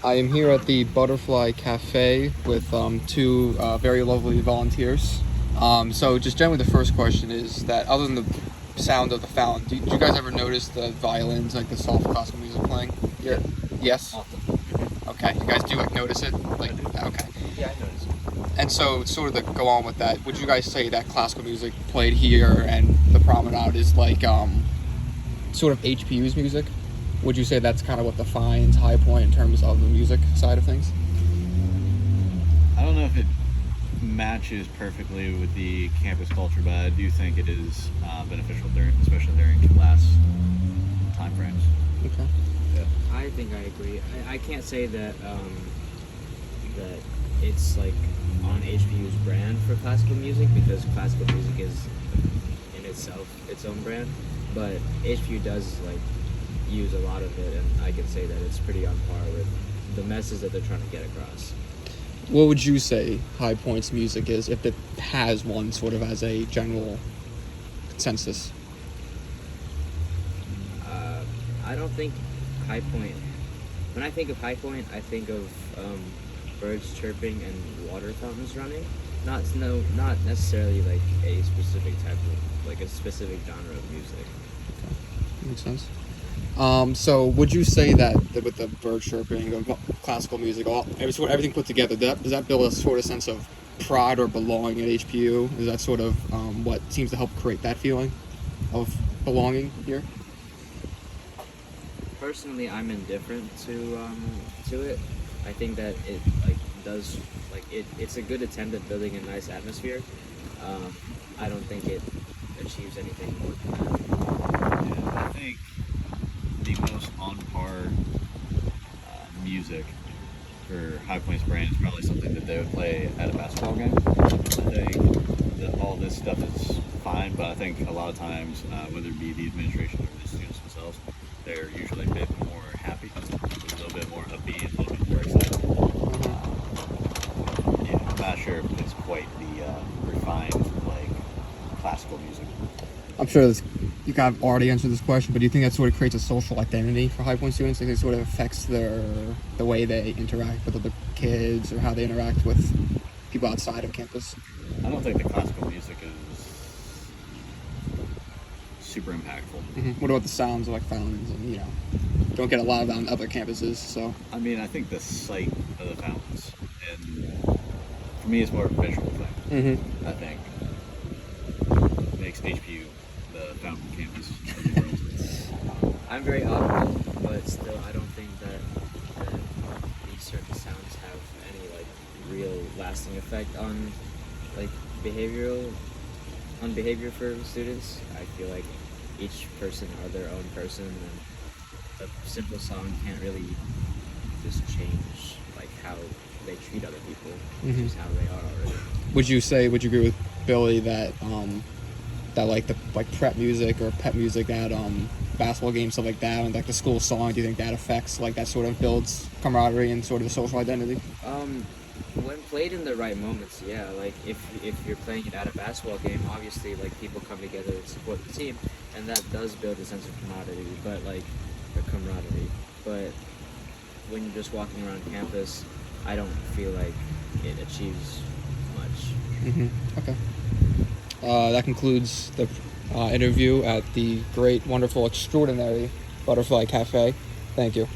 I am here at the Butterfly Cafe with two very lovely volunteers. So just generally the first question is that other than the sound of the fountain, did you guys ever notice the violins, like the soft classical music playing here? Yes? Often. Okay, you guys do like notice it? Like, okay. Yeah, I noticed. And so sort of to go on with that, would you guys say that classical music played here and the promenade is like sort of HPU's music? Would you say that's kind of what defines High Point in terms of the music side of things? I don't know if it matches perfectly with the campus culture, but I do think it is beneficial especially during class time frames. Okay. Yeah. I think I agree. I can't say that that it's like on HPU's brand for classical music, because classical music is in itself its own brand, but HPU does like use a lot of it, and I can say that it's pretty on par with the message that they're trying to get across. What would you say High Point's music is, if it has one sort of as a general consensus? I don't think High Point. When I think of High Point, I think of birds chirping and water fountains running. Not necessarily like a specific type of, like a specific genre of music. Okay. Makes sense. So would you say that with the bird chirping of classical music, everything put together, does that build a sort of sense of pride or belonging at HPU? Is that sort of what seems to help create that feeling of belonging here? Personally, I'm indifferent to it. I think that it like does like it's a good attempt at building a nice atmosphere. I don't think it achieves anything more than that. Yeah, I think the most on par music for High Point's brand is probably something that they would play at a basketball game. I think that all this stuff is fine, but I think a lot of times, whether it be the administration or the students themselves, they're usually a bit more happy, a little bit more upbeat, a little bit more excited. Yeah, I'm not sure if it's quite the refined, like, classical music. I'm sure you kind of already answered this question, but do you think that sort of creates a social identity for High Point students? Like it sort of affects the way they interact with other kids or how they interact with people outside of campus? I don't think the classical music is super impactful. Mm-hmm. What about the sounds of like fountains and don't get a lot of that on other campuses? So I mean, I think the sight of the fountains, and for me, it's more of a visual thing. Mm-hmm. I think makes HPU the fountain campus of the world. I'm very audible, but still, I don't think that these certain sounds have any like real lasting effect on like behavior for students. I feel like each person are their own person, and a simple song can't really just change like how they treat other people, which is how they are already. Would you agree with Billy that that like the prep music or pep music at basketball games, stuff like that, and like the school song, do you think that affects, like that sort of builds camaraderie and sort of a social identity? When played in the right moments, yeah. Like if you're playing it at a basketball game, obviously like people come together to support the team, and that does build a sense of camaraderie. But when you're just walking around campus, I don't feel like it achieves much. Mm-hmm. Okay. That concludes the interview at the great, wonderful, extraordinary Butterfly Cafe. Thank you.